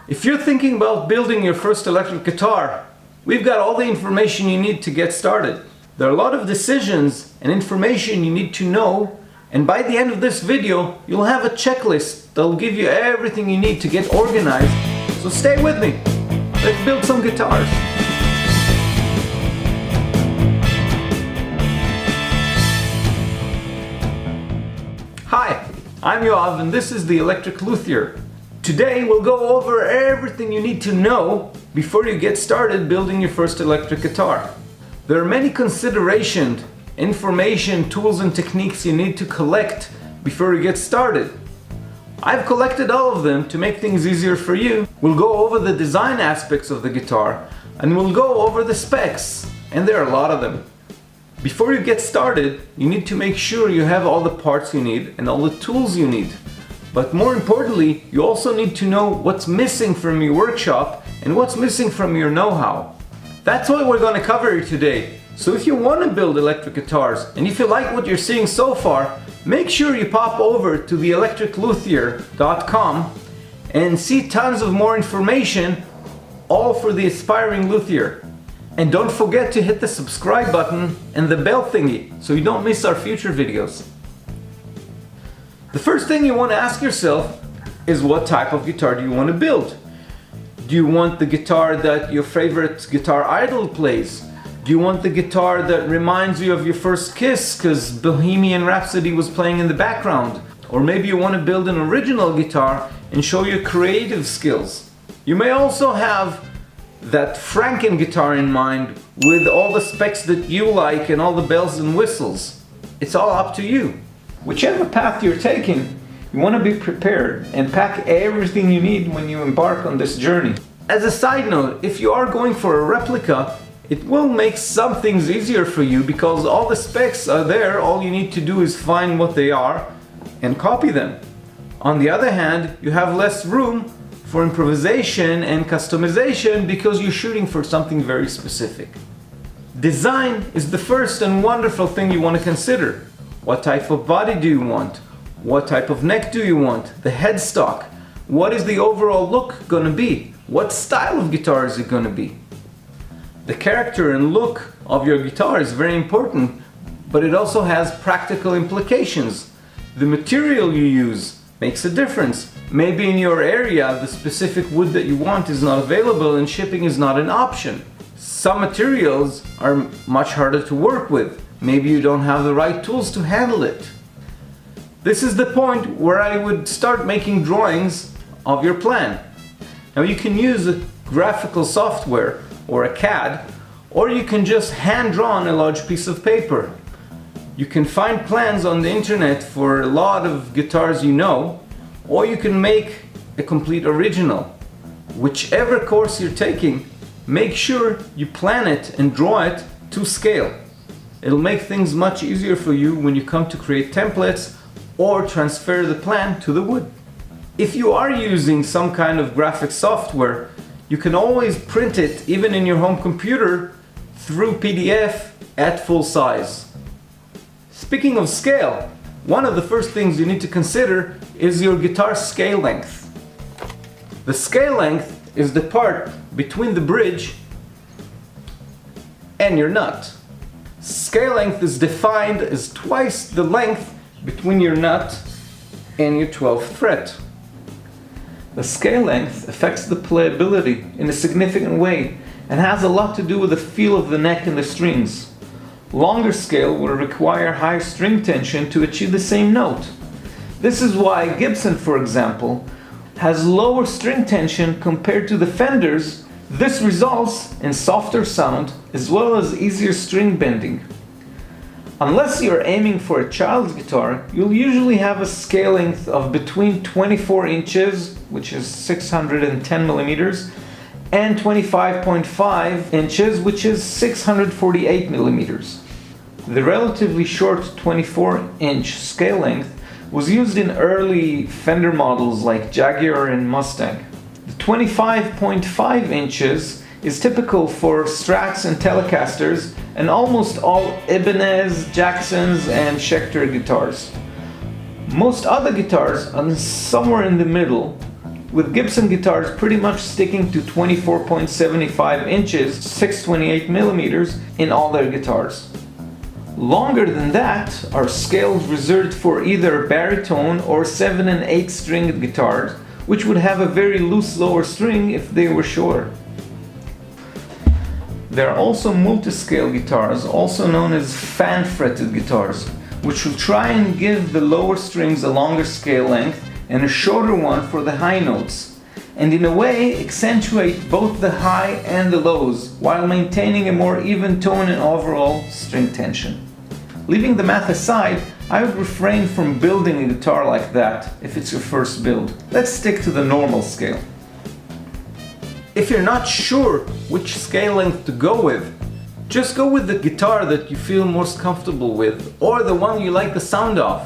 If you're thinking about building your first electric guitar, we've got all the information you need to get started. There are a lot of decisions and information you need to know, and by the end of this video, you'll have a checklist that'll give you everything you need to get organized. So stay with me. Let's build some guitars. Hi, I'm Yoav and this is the Electric Luthier. Today we'll go over everything you need to know before you get started building your first electric guitar. There are many considerations, information, tools and techniques you need to collect before you get started. I've collected all of them to make things easier for you. We'll go over the design aspects of the guitar and we'll go over the specs, and there are a lot of them. Before you get started, you need to make sure you have all the parts you need and all the tools you need. But more importantly, you also need to know what's missing from your workshop and what's missing from your know-how. That's what we're going to cover here today. So if you want to build electric guitars and if you like what you're seeing so far, make sure you pop over to theelectricluthier.com and see tons of more information, all for the aspiring luthier. And don't forget to hit the subscribe button and the bell thingy so you don't miss our future videos. The first thing you want to ask yourself is, what type of guitar do you want to build? Do you want the guitar that your favorite guitar idol plays? Do you want the guitar that reminds you of your first kiss because Bohemian Rhapsody was playing in the background? Or maybe you want to build an original guitar and show your creative skills. You may also have that Franken guitar in mind with all the specs that you like and all the bells and whistles. It's all up to you. Whichever path you're taking, you want to be prepared and pack everything you need when you embark on this journey. As a side note, if you are going for a replica, it will make some things easier for you because all the specs are there. All you need to do is find what they are and copy them. On the other hand, you have less room for improvisation and customization because you're shooting for something very specific. Design is the first and wonderful thing you want to consider. What type of body do you want? What type of neck do you want? The headstock. What is the overall look going to be? What style of guitar is it going to be? The character and look of your guitar is very important, but it also has practical implications. The material you use makes a difference. Maybe in your area the specific wood that you want is not available and shipping is not an option. Some materials are much harder to work with. Maybe you don't have the right tools to handle it. This is the point where I would start making drawings of your plan. Now you can use a graphical software or a CAD, or you can just hand draw on a large piece of paper. You can find plans on the internet for a lot of guitars you know, or you can make a complete original. Whichever course you're taking, make sure you plan it and draw it to scale. It'll make things much easier for you when you come to create templates or transfer the plan to the wood. If you are using some kind of graphic software, you can always print it even in your home computer through PDF at full size. Speaking of scale, one of the first things you need to consider is your guitar scale length. The scale length is the part between the bridge and your nut. Scale length is defined as twice the length between your nut and your 12th fret. The scale length affects the playability in a significant way and has a lot to do with the feel of the neck and the strings. Longer scale will require higher string tension to achieve the same note. This is why Gibson, for example, has lower string tension compared to the Fenders. This results in softer sound as well as easier string bending. Unless you're aiming for a child's guitar, you'll usually have a scale length of between 24 inches, which is 610 millimeters, and 25.5 inches, which is 648 millimeters. The relatively short 24-inch scale length was used in early Fender models like Jaguar and Mustang. The 25.5 inches is typical for Strats and Telecasters and almost all Ibanez, Jacksons and Schecter guitars. Most other guitars are somewhere in the middle with Gibson guitars pretty much sticking to 24.75 inches, 628 millimeters in all their guitars. Longer than that are scales reserved for either baritone or 7 and 8 stringed guitars, which would have a very loose lower string if they were shorter. There are also multi-scale guitars, also known as fan-fretted guitars, which will try and give the lower strings a longer scale length and a shorter one for the high notes, and in a way accentuate both the high and the lows while maintaining a more even tone and overall string tension. Leaving the math aside, I would refrain from building a guitar like that if it's your first build. Let's stick to the normal scale. If you're not sure which scale length to go with, just go with the guitar that you feel most comfortable with or the one you like the sound of.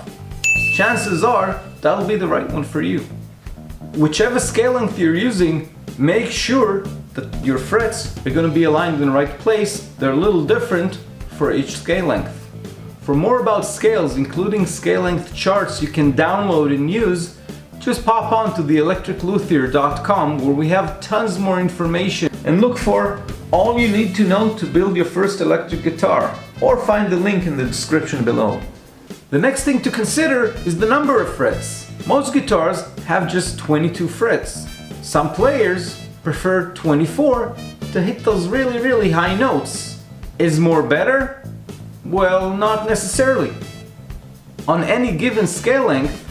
Chances are that'll be the right one for you. Whichever scale length you're using, make sure that your frets are going to be aligned in the right place. They're a little different for each scale length. For more about scales, including scale length charts you can download and use, just pop on to theelectricluthier.com where we have tons more information, and look for all you need to know to build your first electric guitar, or find the link in the description below. The next thing to consider is the number of frets. Most guitars have just 22 frets. Some players prefer 24 to hit those really high notes. Is more better? Well, not necessarily. On any given scale length,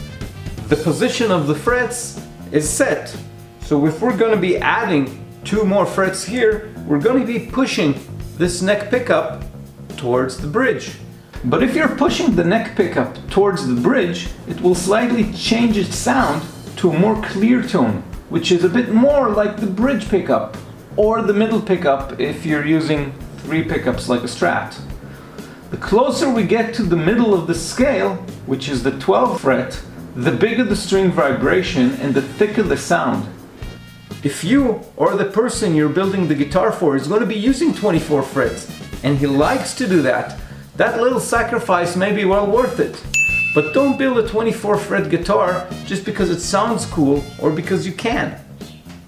the position of the frets is set. So if we're going to be adding 2 more frets here, we're going to be pushing this neck pickup towards the bridge. But if you're pushing the neck pickup towards the bridge, it will slightly change its sound to a more clear tone, which is a bit more like the bridge pickup or the middle pickup if you're using 3 pickups like a Strat. The closer we get to the middle of the scale, which is the 12th fret, the bigger the string vibration and the thicker the sound. If you or the person you're building the guitar for is going to be using 24 frets and he likes to do that, that little sacrifice may be well worth it. But don't build a 24 fret guitar just because it sounds cool or because you can.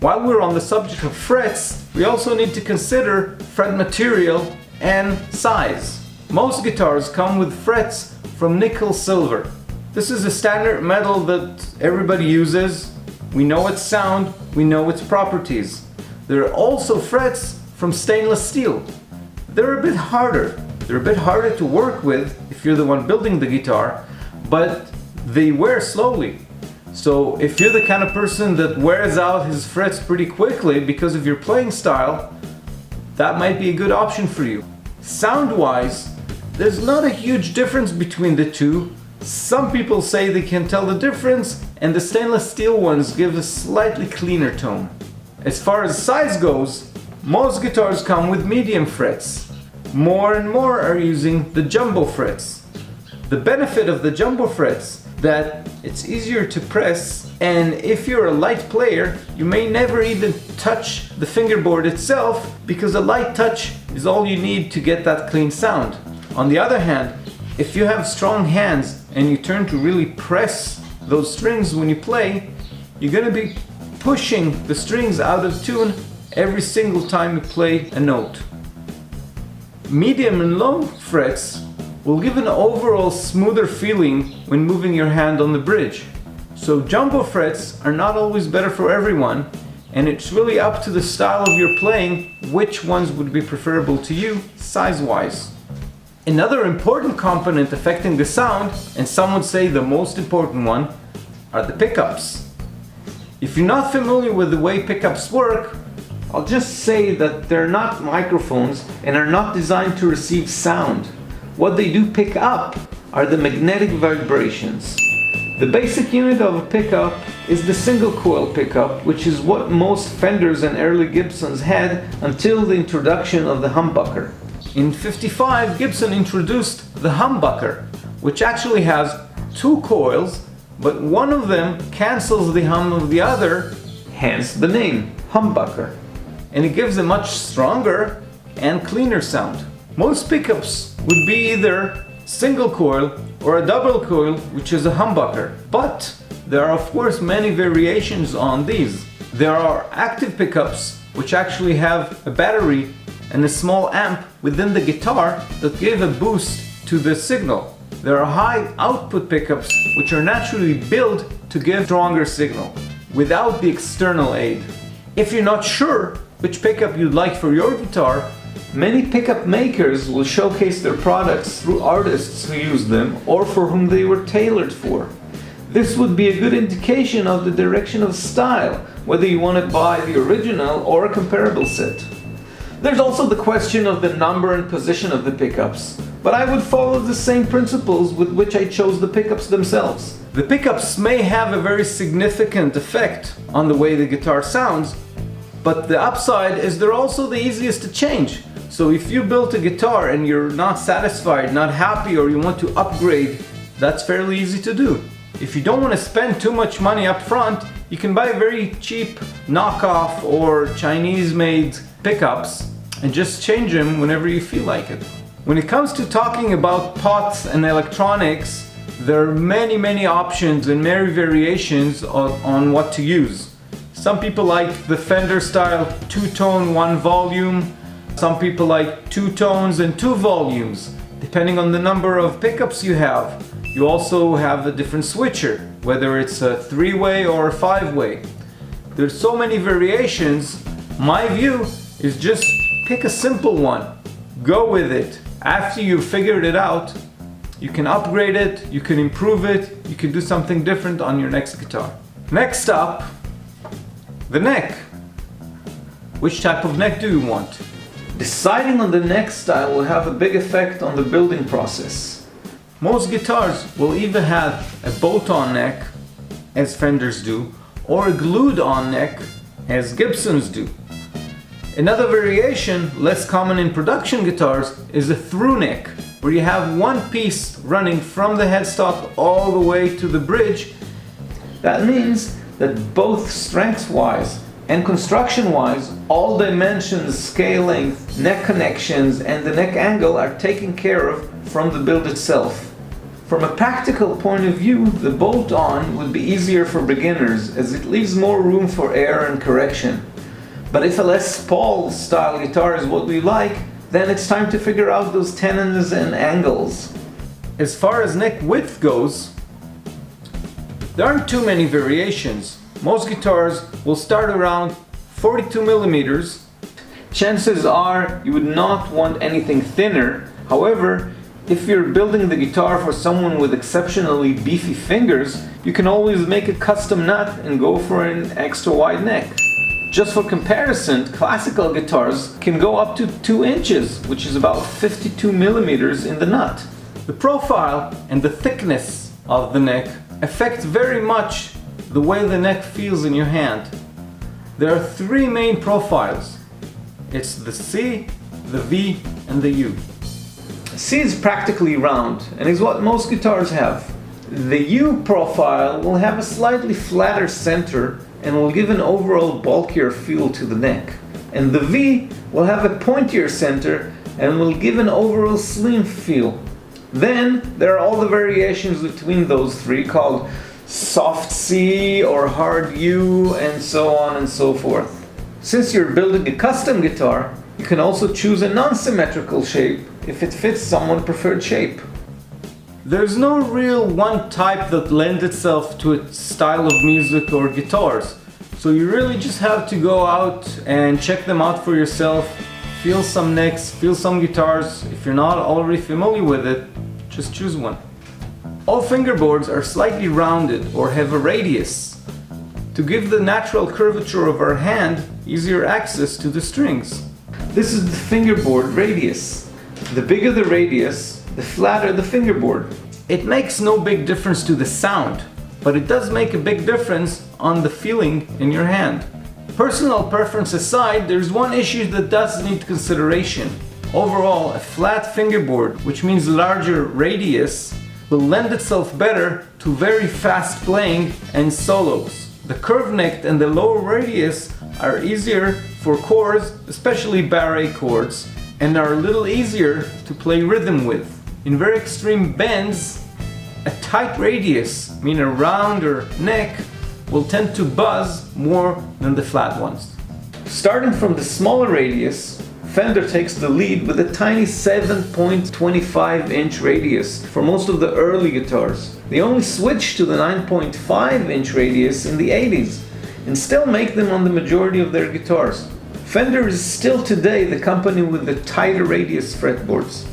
While we're on the subject of frets, we also need to consider fret material and size. Most guitars come with frets from nickel silver. This is a standard metal that everybody uses. We know its sound, we know its properties. There are also frets from stainless steel. They're a bit harder. They're a bit harder to work with if you're the one building the guitar, but they wear slowly. So if you're the kind of person that wears out his frets pretty quickly because of your playing style, that might be a good option for you. Sound-wise, there's not a huge difference between the two. Some people say they can tell the difference, and the stainless steel ones give a slightly cleaner tone. As far as size goes, most guitars come with medium frets. More and more are using the jumbo frets. The benefit of the jumbo frets that it's easier to press, and if you're a light player, you may never even touch the fingerboard itself because a light touch is all you need to get that clean sound. On the other hand, if you have strong hands and you turn to really press those strings when you play, you're going to be pushing the strings out of tune every single time you play a note. Medium and low frets will give an overall smoother feeling when moving your hand on the bridge. So jumbo frets are not always better for everyone, and it's really up to the style of your playing which ones would be preferable to you size-wise. Another important component affecting the sound, and some would say the most important one, are the pickups. If you're not familiar with the way pickups work, I'll just say that they're not microphones and are not designed to receive sound. What they do pick up are the magnetic vibrations. The basic unit of a pickup is the single coil pickup, which is what most Fenders and early Gibsons had until the introduction of the humbucker. In '55, Gibson introduced the humbucker, which actually has 2 coils, but one of them cancels the hum of the other, hence the name, humbucker. And it gives a much stronger and cleaner sound. Most pickups would be either single coil or a double coil, which is a humbucker. But there are of course many variations on these. There are active pickups which actually have a battery and a small amp within the guitar that give a boost to the signal. There are high output pickups which are naturally built to give stronger signal without the external aid. If you're not sure which pickup you'd like for your guitar, many pickup makers will showcase their products through artists who use them or for whom they were tailored for. This would be a good indication of the direction of style, whether you want to buy the original or a comparable set. There's also the question of the number and position of the pickups, but I would follow the same principles with which I chose the pickups themselves. The pickups may have a very significant effect on the way the guitar sounds, but the upside is they're also the easiest to change. So if you built a guitar and you're not satisfied, not happy, or you want to upgrade, that's fairly easy to do. If you don't want to spend too much money up front, you can buy very cheap knockoff or Chinese-made pickups and just change them whenever you feel like it. When it comes to talking about pots and electronics, there are many options and many variations on what to use. Some people like the Fender style 2-tone 1 volume. Some people like 2 tones and 2 volumes, depending on the number of pickups you have. You also have a different switcher, whether it's a 3-way or a 5-way. There's so many variations. My view is just pick a simple one. Go with it. After you've figured it out, you can upgrade it, you can improve it, you can do something different on your next guitar. Next up, the neck. Which type of neck do you want? Deciding on the neck style will have a big effect on the building process. Most guitars will either have a bolt-on neck, as Fenders do, or a glued-on neck, as Gibsons do. Another variation, less common in production guitars, is a through neck, where you have one piece running from the headstock all the way to the bridge. That means that both strength-wise and construction-wise, all dimensions, scale length, neck connections, and the neck angle are taken care of from the build itself. From a practical point of view, the bolt-on would be easier for beginners, as it leaves more room for error and correction. But if a Les Paul style guitar is what we like, then it's time to figure out those tenons and angles. As far as neck width goes, there aren't too many variations. Most guitars will start around 42 millimeters. Chances are you would not want anything thinner. However, if you're building the guitar for someone with exceptionally beefy fingers, you can always make a custom nut and go for an extra wide neck. Just for comparison, classical guitars can go up to 2 inches, which is about 52 millimeters in the nut. The profile and the thickness of the neck affect very much the way the neck feels in your hand. There are 3 main profiles. It's the C, the V, and the U. C is practically round and is what most guitars have. The U profile will have a slightly flatter center and will give an overall bulkier feel to the neck. And the V will have a pointier center and will give an overall slim feel. Then there are all the variations between those 3 called soft C or hard U, and so on and so forth. Since you're building a custom guitar, you can also choose a non-symmetrical shape if it fits someone's preferred shape. There's no real one type that lends itself to a style of music or guitars, so you really just have to go out and check them out for yourself, feel some necks, feel some guitars. If you're not already familiar with it, just choose one. All fingerboards are slightly rounded or have a radius to give the natural curvature of our hand easier access to the strings. This is the fingerboard radius. The bigger the radius, the flatter the fingerboard. It makes no big difference to the sound, but it does make a big difference on the feeling in your hand. Personal preference aside, there's one issue that does need consideration. Overall, a flat fingerboard, which means larger radius, will lend itself better to very fast playing and solos. The curved neck and the lower radius are easier for chords, especially barré chords, and are a little easier to play rhythm with. In very extreme bends, A tight radius, meaning a rounder neck, will tend to buzz more than the flat ones. Starting from the smaller radius, Fender takes the lead with a tiny 7.25-inch radius for most of the early guitars. They only switched to the 9.5-inch radius in the 80s and still make them on the majority of their guitars. Fender is still today the company with the tighter radius fretboards.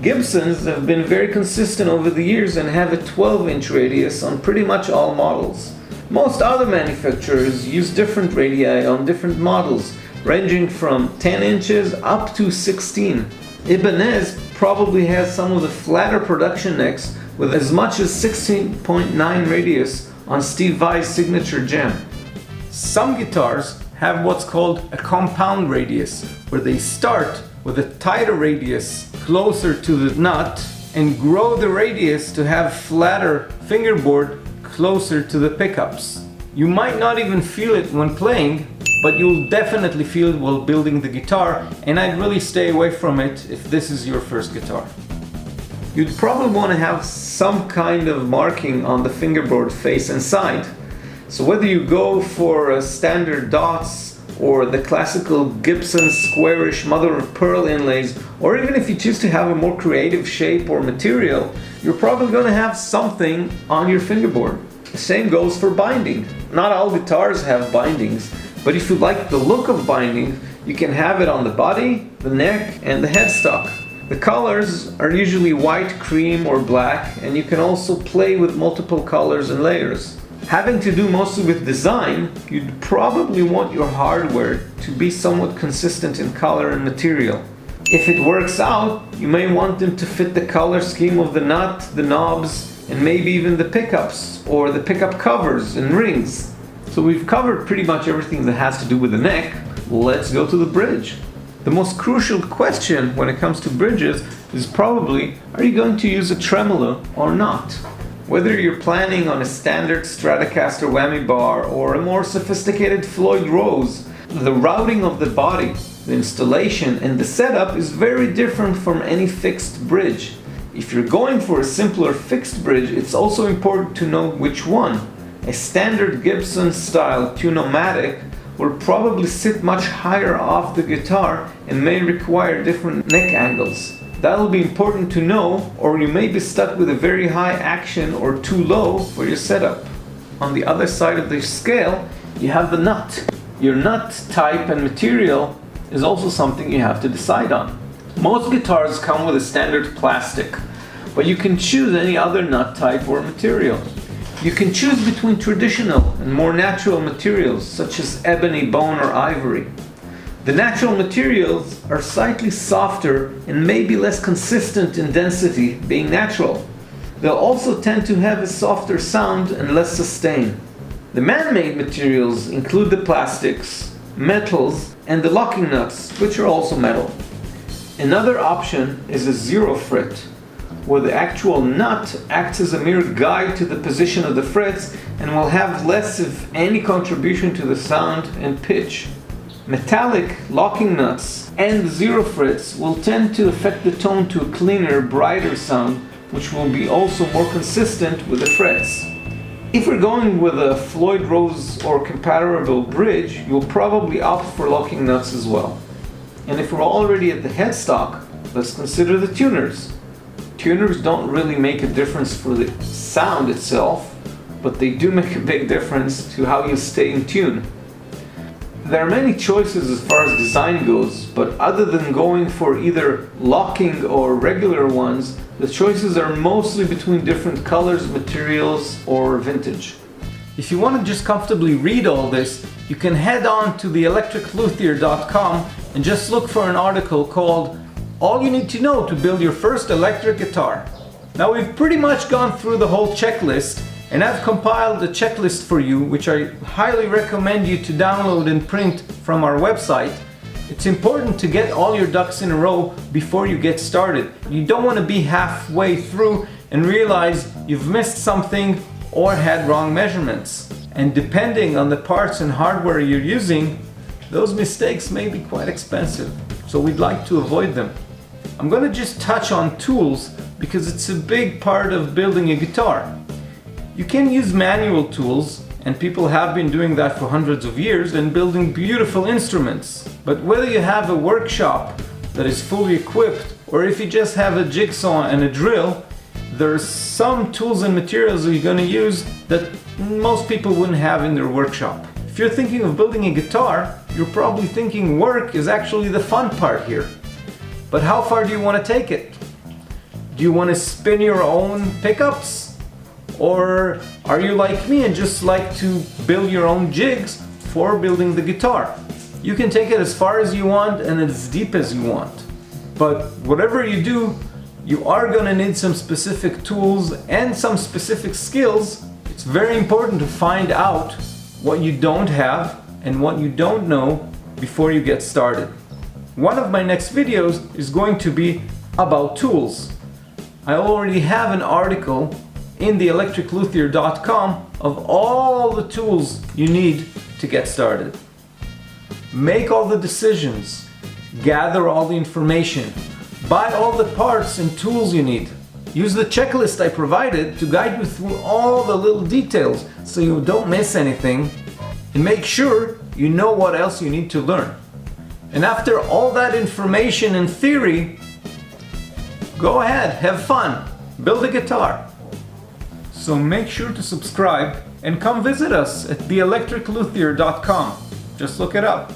Gibsons have been very consistent over the years and have a 12-inch radius on pretty much all models. Most other manufacturers use different radii on different models, ranging from 10 inches up to 16. Ibanez probably has some of the flatter production necks with as much as 16.9 radius on Steve Vai's signature gem. Some guitars have what's called a compound radius, where they start with a tighter radius closer to the nut and grow the radius to have flatter fingerboard closer to the pickups. You might not even feel it when playing, but you'll definitely feel it while building the guitar, and I'd really stay away from it if this is your first guitar. You'd probably want to have some kind of marking on the fingerboard face and side. So whether you go for standard dots or the classical Gibson squarish mother of pearl inlays, or even if you choose to have a more creative shape or material, you're probably going to have something on your fingerboard. The same goes for binding. Not all guitars have bindings, but if you like the look of binding, you can have it on the body, the neck, and the headstock. The colors are usually white, cream, or black, and you can also play with multiple colors and layers. Having to do mostly with design, you'd probably want your hardware to be somewhat consistent in color and material. If it works out, you may want them to fit the color scheme of the nut, the knobs, and maybe even the pickups or the pickup covers and rings. So we've covered pretty much everything that has to do with the neck. Let's go to the bridge. The most crucial question when it comes to bridges is probably, are you going to use a tremolo or not? Whether you're planning on a standard Stratocaster whammy bar or a more sophisticated Floyd Rose, the routing of the body, the installation, and the setup is very different from any fixed bridge. If you're going for a simpler fixed bridge, it's also important to know which one. A standard Gibson style tune-o-matic will probably sit much higher off the guitar and may require different neck angles. That'll be important to know, or you may be stuck with a very high action or too low for your setup. On the other side of the scale, you have the nut. Your nut type and material is also something you have to decide on. Most guitars come with a standard plastic, but you can choose any other nut type or material. You can choose between traditional and more natural materials such as ebony, bone, or ivory. The natural materials are slightly softer and may be less consistent in density, being natural. They'll also tend to have a softer sound and less sustain. The man-made materials include the plastics, metals, and the locking nuts, which are also metal. Another option is a zero-fret, where the actual nut acts as a mere guide to the position of the frets and will have less, if any, contribution to the sound and pitch. Metallic locking nuts and zero frets will tend to affect the tone to a cleaner, brighter sound, which will be also more consistent with the frets. If we're going with a Floyd Rose or comparable bridge, you'll probably opt for locking nuts as well. And if we're already at the headstock, let's consider the tuners. Tuners don't really make a difference for the sound itself, but they do make a big difference to how you stay in tune. There are many choices as far as design goes, but other than going for either locking or regular ones, the choices are mostly between different colors, materials, or vintage. If you want to just comfortably read all this, you can head on to theelectricluthier.com and just look for an article called All You Need to Know to Build Your First Electric Guitar. Now we've pretty much gone through the whole checklist, and I've compiled a checklist for you, which I highly recommend you to download and print from our website. It's important to get all your ducks in a row before you get started. You don't want to be halfway through and realize you've missed something or had wrong measurements. And depending on the parts and hardware you're using, those mistakes may be quite expensive, so we'd like to avoid them. I'm going to just touch on tools because it's a big part of building a guitar. You can use manual tools, and people have been doing that for hundreds of years and building beautiful instruments. But whether you have a workshop that is fully equipped, or if you just have a jigsaw and a drill, there's some tools and materials that you're going to use that most people wouldn't have in their workshop. If you're thinking of building a guitar, you're probably thinking work is actually the fun part here. But how far do you want to take it? Do you want to spin your own pickups? Or are you like me and just like to build your own jigs for building the guitar? You can take it as far as you want and as deep as you want. But whatever you do, you are going to need some specific tools and some specific skills. It's very important to find out what you don't have and what you don't know before you get started. One of my next videos is going to be about tools. I already have an article in the electricluthier.com of all the tools you need to get started. Make all the decisions, gather all the information, buy all the parts and tools you need. Use the checklist I provided to guide you through all the little details so you don't miss anything, and make sure you know what else you need to learn. And after all that information and theory, go ahead, have fun, build a guitar. So make sure to subscribe and come visit us at theelectricluthier.com. Just look it up.